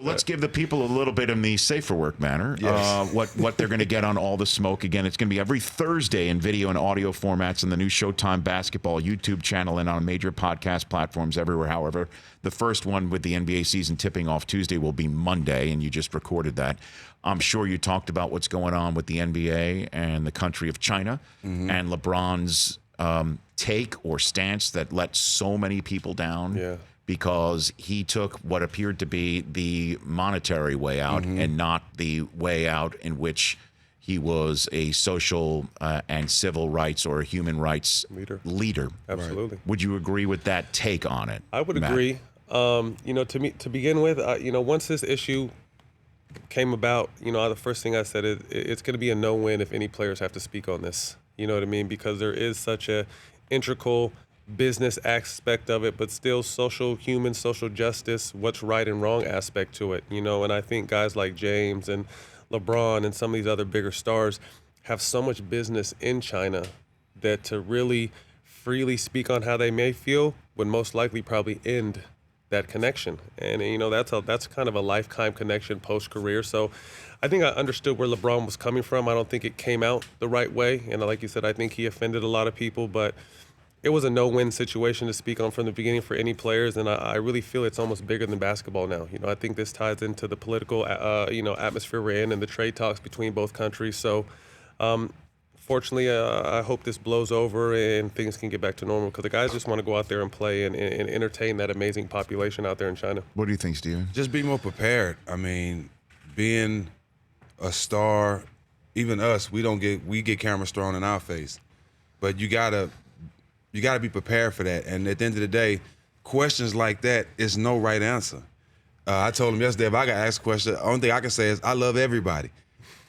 Let's give the people a little bit in the safer work manner. Yes. What they're going to get on All the Smoke. Again, it's going to be every Thursday in video and audio formats on the new Showtime Basketball YouTube channel and on major podcast platforms everywhere. However, the first one with the NBA season tipping off Tuesday will be Monday, and you just recorded that. I'm sure you talked about what's going on with the NBA and the country of China and LeBron's take or stance that let so many people down. Yeah. Because he took what appeared to be the monetary way out and not the way out in which he was a social and civil rights or human rights leader. Absolutely. Would you agree with that take on it? I would Matt? agree. To begin with, once this issue came about, the first thing I said is it's going to be a no-win if any players have to speak on this. You know what I mean? Because there is such a integral business aspect of it, but still social justice, what's right and wrong aspect to it, and I think guys like James and LeBron and some of these other bigger stars have so much business in China that to really freely speak on how they may feel would most likely probably end that connection. And that's kind of a lifetime connection post-career. So I think I understood where LeBron was coming from. I don't think it came out the right way, and like you said, I think he offended a lot of people, but it was a no-win situation to speak on from the beginning for any players, and I really feel it's almost bigger than basketball now. I think this ties into the political, atmosphere we're in and the trade talks between both countries. So, fortunately, I hope this blows over and things can get back to normal because the guys just want to go out there and play and entertain that amazing population out there in China. What do you think, Steven? Just be more prepared. I mean, being a star, even us, we get cameras thrown in our face, but you gotta be prepared for that. And at the end of the day, questions like that is no right answer. I told him yesterday, if I got asked a question, the only thing I can say is I love everybody.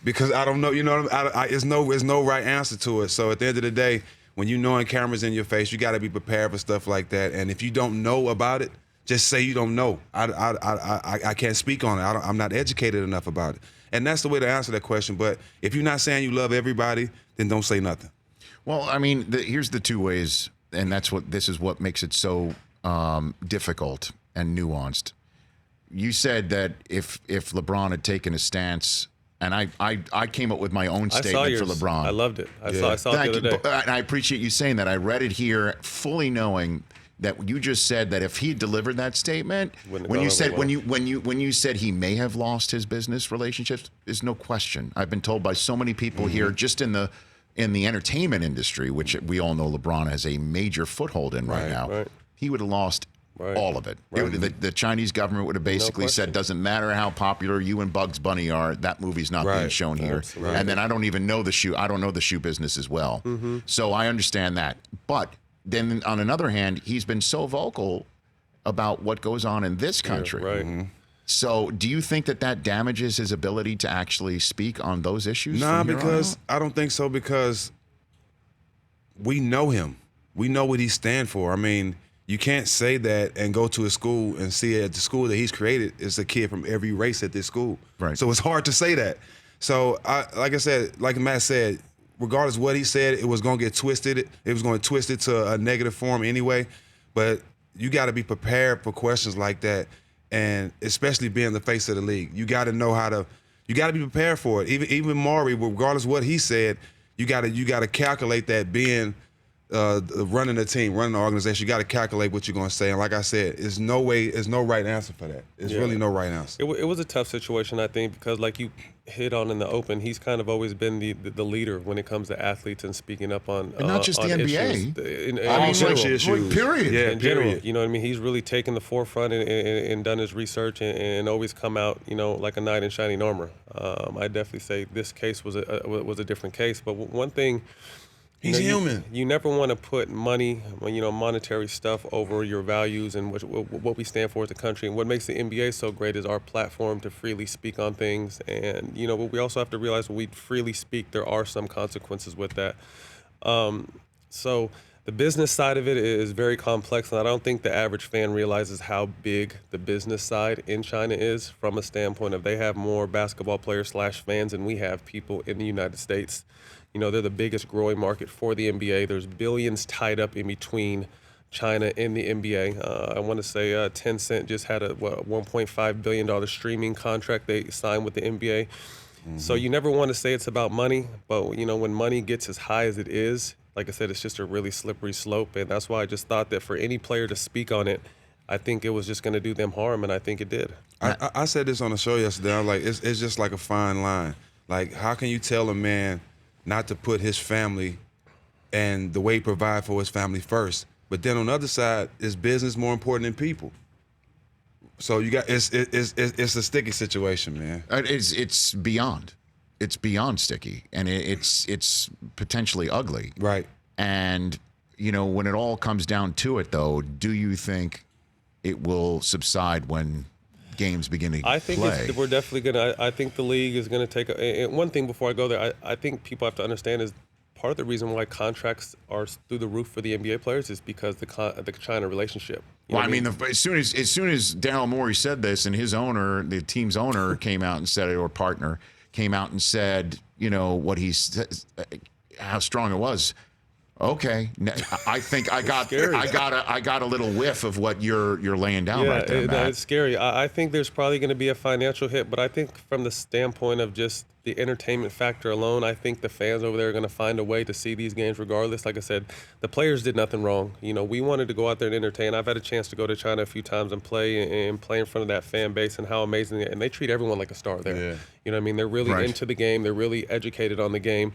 Because I don't know, it's no right answer to it. So at the end of the day, when you knowing cameras in your face, you got to be prepared for stuff like that. And if you don't know about it, just say you don't know. I can't speak on it. I'm not educated enough about it. And that's the way to answer that question. But if you're not saying you love everybody, then don't say nothing. Well, I mean, here's the two ways, and this is what makes it so difficult and nuanced. You said that if LeBron had taken a stance, and I came up with my own statement for LeBron. I loved it. I saw it the other day. And I appreciate you saying that. I read it here fully knowing that you just said that if he delivered that statement, when you said he may have lost his business relationships, there's no question. I've been told by so many people here, just in the entertainment industry, which we all know LeBron has a major foothold in right now, he would have lost all of it. The Chinese government would have basically said, doesn't matter how popular you and Bugs Bunny are, that movie's not being shown here. Absolutely. And then I don't know the shoe business as well. So I understand that. But then on another hand, he's been so vocal about what goes on in this country. So do you think that damages his ability to actually speak on those issues? Nah, because I don't think so, because we know him. We know what he stands for. I mean, you can't say that and go to a school and see at the school that he's created is a kid from every race at this school. Right. So it's hard to say that. So like Matt said, regardless of what he said, it was going to get twisted. It was going to twist it to a negative form anyway. But you got to be prepared for questions like that. And especially being the face of the league, you got to know you got to be prepared for it. Even Maury, regardless of what he said, you got to calculate that being running a team, running an organization. You got to calculate what you're going to say. And like I said, there's no right answer for that. There's really no right answer. It was a tough situation, I think, because like you hit on in the open, he's kind of always been the leader when it comes to athletes and speaking up on and not just the NBA. Period. Yeah, in general. You know what I mean? He's really taken the forefront and done his research and always come out, like a knight in shining armor. I definitely say this case was a different case. But one thing. He's human. You never want to put money, monetary stuff over your values and what we stand for as a country. And what makes the NBA so great is our platform to freely speak on things. And, but we also have to realize when we freely speak, there are some consequences with that. So the business side of it is very complex, and I don't think the average fan realizes how big the business side in China is from a standpoint of they have more basketball players / fans than we have people in the United States. They're the biggest growing market for the NBA. There's billions tied up in between China in the NBA. I want to say Tencent just had a $1.5 billion streaming contract they signed with the NBA. So you never want to say it's about money, but when money gets as high as it is, like I said, it's just a really slippery slope, and that's why I just thought that for any player to speak on it, I think it was just going to do them harm, and I think it did. I said this on the show yesterday. I'm like, it's just like a fine line. Like, how can you tell a man not to put his family and the way he provide for his family first, but then on the other side, is business more important than people? So you got it's a sticky situation, man. It's beyond sticky, and it's potentially ugly. Right. And when it all comes down to it, though, do you think it will subside when games begin to I think play? we're definitely gonna. I think the league is gonna take. And one thing before I go there, I think people have to understand is part of the reason why contracts are through the roof for the NBA players is because the China relationship. Well, I mean, as soon as Daryl Morey said this, and his owner, the team's owner, came out and said it, or partner came out and said, what he said, how strong it was. Okay, I think I got a little whiff of what you're laying down right there, Matt. It's scary. I think there's probably going to be a financial hit, but I think from the standpoint of just the entertainment factor alone, I think the fans over there are going to find a way to see these games regardless. Like I said, the players did nothing wrong. We wanted to go out there and entertain. I've had a chance to go to China a few times and play in front of that fan base and how amazing, and they treat everyone like a star there. Yeah. You know what I mean? They're really into the game. They're really educated on the game.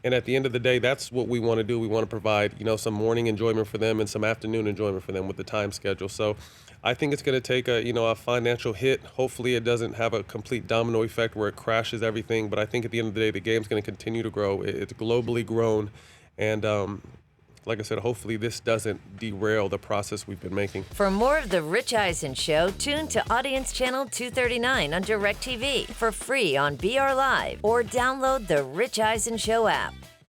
And at the end of the day, that's what we want to do. We want to provide, some morning enjoyment for them and some afternoon enjoyment for them with the time schedule. So I think it's going to take a financial hit. Hopefully it doesn't have a complete domino effect where it crashes everything. But I think at the end of the day, the game's going to continue to grow. It's globally grown. And like I said, hopefully this doesn't derail the process we've been making. For more of The Rich Eisen Show, tune to Audience Channel 239 on DirecTV for free on BR Live or download The Rich Eisen Show app.